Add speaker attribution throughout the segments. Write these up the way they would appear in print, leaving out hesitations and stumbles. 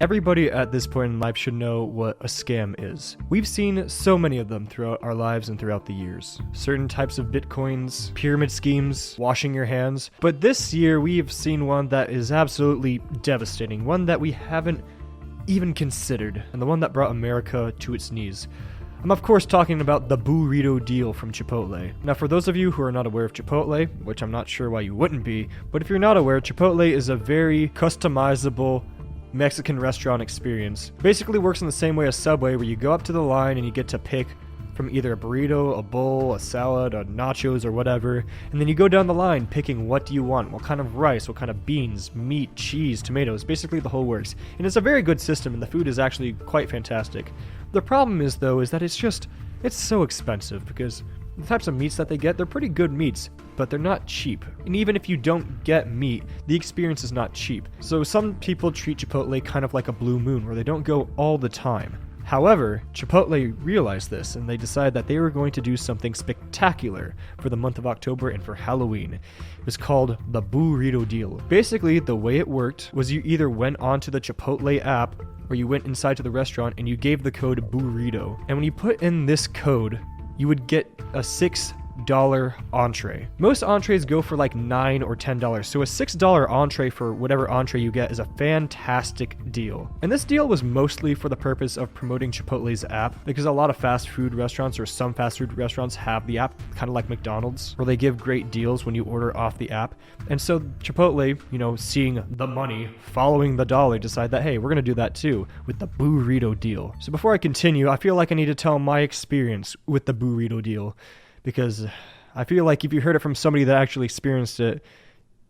Speaker 1: Everybody at this point in life should know what a scam is. We've seen so many of them throughout our lives and throughout the years. Certain types of bitcoins, pyramid schemes, washing your hands. But this year we have seen one that is absolutely devastating, one that we haven't even considered, and the one that brought America to its knees. I'm of course talking about the Burrito Deal from Chipotle. Now for those of you who are not aware of Chipotle, which I'm not sure why you wouldn't be, but if you're not aware, Chipotle is a very customizable Mexican restaurant experience. Basically works in the same way as Subway, where you go up to the line and you get to pick from either a burrito, a bowl, a salad, a nachos, or whatever, and then you go down the line picking what do you want, what kind of rice, what kind of beans, meat, cheese, tomatoes, basically the whole works. And it's a very good system, and the food is actually quite fantastic. The problem is, though, is that it's so expensive, because the types of meats that they get, they're pretty good meats, but they're not cheap. And even if you don't get meat, the experience is not cheap. So some people treat Chipotle kind of like a blue moon, where they don't go all the time. However, Chipotle realized this, and they decided that they were going to do something spectacular for the month of October and for Halloween. It was called the Burrito Deal. Basically, the way it worked was you either went onto the Chipotle app, or you went inside to the restaurant and you gave the code Burrito. And when you put in this code, you would get a $6 entree. Most entrees go for like $9 or $10, so a $6 entree for whatever entree you get is a fantastic deal. And this deal was mostly for the purpose of promoting Chipotle's app, because a lot of fast food restaurants, or some fast food restaurants, have the app, kind of like McDonald's, where they give great deals when you order off the app. And so Chipotle, seeing the money, following the dollar, decided that, hey, we're gonna do that too with the Burrito Deal. So before I continue, I feel like I need to tell my experience with the Burrito Deal, because I feel like if you heard it from somebody that actually experienced it,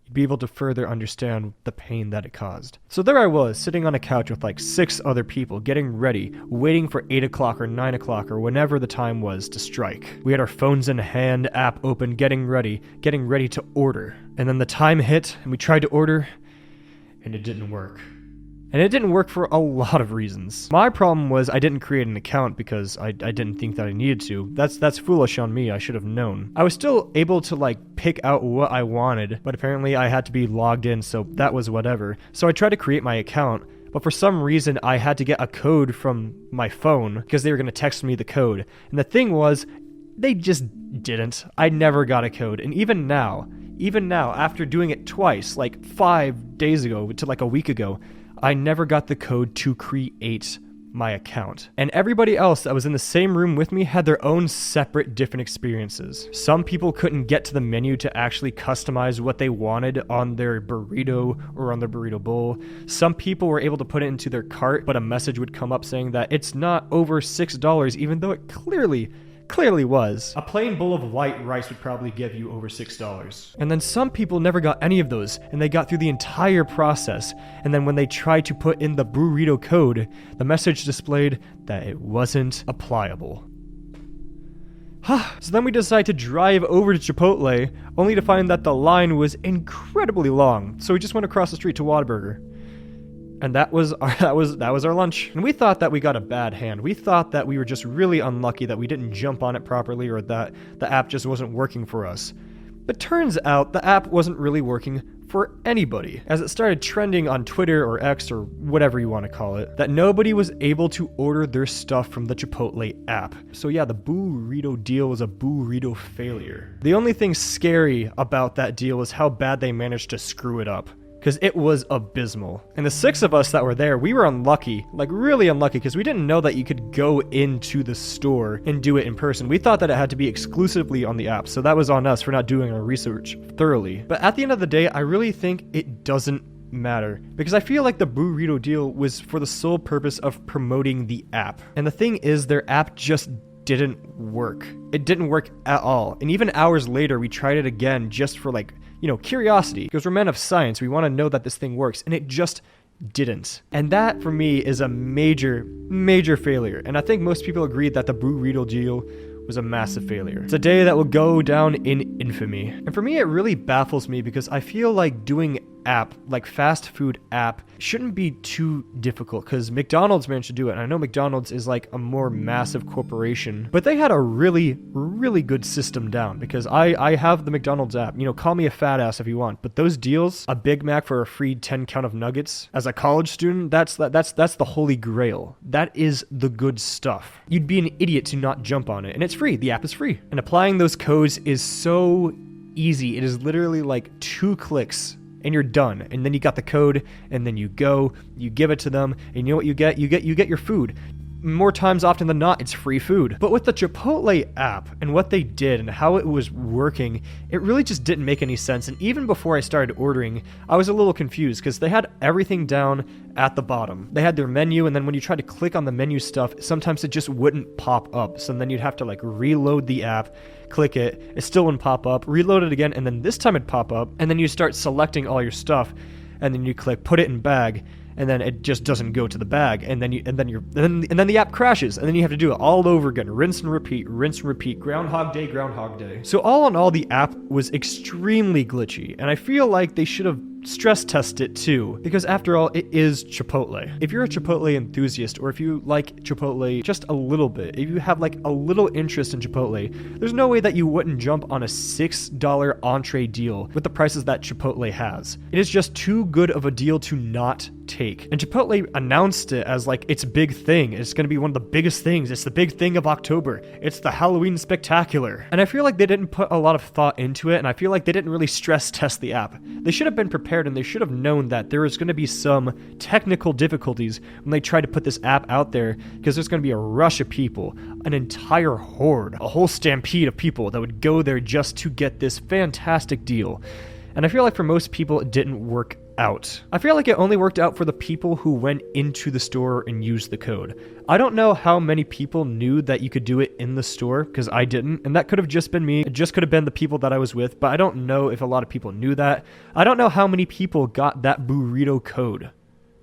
Speaker 1: you'd be able to further understand the pain that it caused. So there I was, sitting on a couch with like 6 other people, getting ready, waiting for 8 o'clock or 9 o'clock or whenever the time was to strike. We had our phones in hand, app open, getting ready to order. And then the time hit, and we tried to order, and it didn't work. And it didn't work for a lot of reasons. My problem was I didn't create an account because I didn't think that I needed to. That's foolish on me, I should have known. I was still able to pick out what I wanted, but apparently I had to be logged in, so that was whatever. So I tried to create my account, but for some reason I had to get a code from my phone because they were going to text me the code. And the thing was, they just didn't. I never got a code. And even now, after doing it twice, like 5 days ago to like a week ago, I never got the code to create my account. And everybody else that was in the same room with me had their own separate different experiences. Some people couldn't get to the menu to actually customize what they wanted on their burrito or on their burrito bowl. Some people were able to put it into their cart, but a message would come up saying that it's not over $6, even though it clearly was. A plain bowl of white rice would probably give you over $6. And then some people never got any of those, and they got through the entire process. And then when they tried to put in the burrito code, the message displayed that it wasn't applicable. So then we decided to drive over to Chipotle, only to find that the line was incredibly long. So we just went across the street to Whataburger. And that was our lunch. And we thought that we got a bad hand. We thought that we were just really unlucky that we didn't jump on it properly, or that the app just wasn't working for us. But turns out the app wasn't really working for anybody, as it started trending on Twitter or X or whatever you want to call it, that nobody was able to order their stuff from the Chipotle app. So yeah, the Burrito Deal was a burrito failure. The only thing scary about that deal was how bad they managed to screw it up, because it was abysmal. And the 6 of us that were there, we were unlucky, like really unlucky, because we didn't know that you could go into the store and do it in person. We thought that it had to be exclusively on the app, so that was on us for not doing our research thoroughly. But at the end of the day, I really think it doesn't matter, because I feel like the Burrito Deal was for the sole purpose of promoting the app. And the thing is, their app just didn't work. It didn't work at all. And even hours later, we tried it again just for curiosity, because we're men of science. We want to know that this thing works, and it just didn't. And that for me is a major failure. And I think most people agreed that the Burrito Deal was a massive failure. It's a day that will go down in infamy. And for me, it really baffles me, because I feel like doing app, like fast food app, shouldn't be too difficult because McDonald's managed to do it. And I know McDonald's is like a more massive corporation, but they had a really, really good system down because I have the McDonald's app. You know, call me a fat ass if you want, but those deals, a Big Mac for a free 10 count of nuggets as a college student, that's the holy grail. That is the good stuff. You'd be an idiot to not jump on it, and it's free. The app is free. And applying those codes is so easy. It is literally like 2 clicks and you're done. And then you got the code, and then you go, you give it to them, and you know what you get? You get your food. More times often than not, it's free food. But with the Chipotle app and what they did and how it was working, it really just didn't make any sense. And even before I started ordering, I was a little confused because they had everything down at the bottom. They had their menu, and then when you tried to click on the menu stuff, sometimes it just wouldn't pop up. So then you'd have to like reload the app, click it still wouldn't pop up, reload it again, and then this time it'd pop up, and then you start selecting all your stuff, and then you click put it in bag, and then it just doesn't go to the bag, and then the app crashes, and then you have to do it all over again, rinse and repeat, Groundhog Day. So all in all, the app was extremely glitchy, and I feel like they should have stress test it too, because after all, it is Chipotle. If you're a Chipotle enthusiast, or if you like Chipotle just a little bit, if you have like a little interest in Chipotle, there's no way that you wouldn't jump on a $6 entree deal with the prices that Chipotle has. It is just too good of a deal to not take. And Chipotle announced it as like its big thing. It's going to be one of the biggest things. It's the big thing of October. It's the Halloween spectacular. And I feel like they didn't put a lot of thought into it, and I feel like they didn't really stress test the app. They should have been prepared, and they should have known that there was going to be some technical difficulties when they tried to put this app out there, because there's going to be a rush of people, an entire horde, a whole stampede of people that would go there just to get this fantastic deal. And I feel like for most people, it didn't work out. I feel like it only worked out for the people who went into the store and used the code. I don't know how many people knew that you could do it in the store, because I didn't, and that could have just been me. It just could have been the people that I was with, but I don't know if a lot of people knew that. I don't know how many people got that burrito code.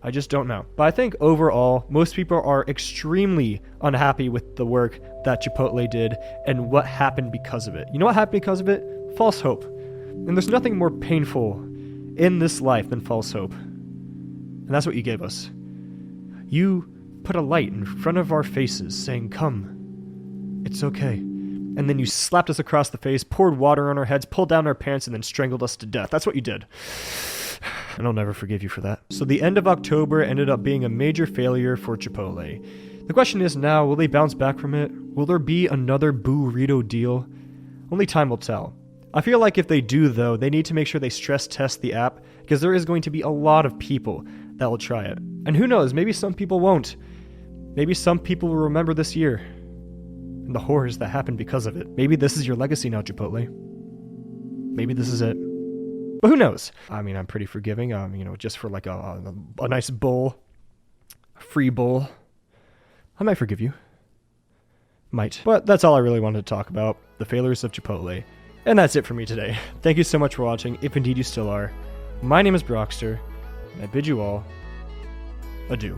Speaker 1: I just don't know. But I think overall, most people are extremely unhappy with the work that Chipotle did and what happened because of it. You know what happened because of it? False hope. And there's nothing more painful in this life than false hope. And that's what you gave us. You put a light in front of our faces saying, "Come, it's okay." And then you slapped us across the face, poured water on our heads, pulled down our pants, and then strangled us to death. That's what you did. And I'll never forgive you for that. So the end of October ended up being a major failure for Chipotle. The question is now, will they bounce back from it? Will there be another Burrito Deal? Only time will tell. I feel like if they do, though, they need to make sure they stress test the app, because there is going to be a lot of people that will try it. And who knows, maybe some people won't. Maybe some people will remember this year and the horrors that happened because of it. Maybe this is your legacy now, Chipotle. Maybe this is it. But who knows? I mean, I'm pretty forgiving, just for like a nice bowl, a free bowl. I might forgive you. Might. But that's all I really wanted to talk about, the failures of Chipotle. And that's it for me today. Thank you so much for watching, if indeed you still are. My name is Brockster, and I bid you all adieu.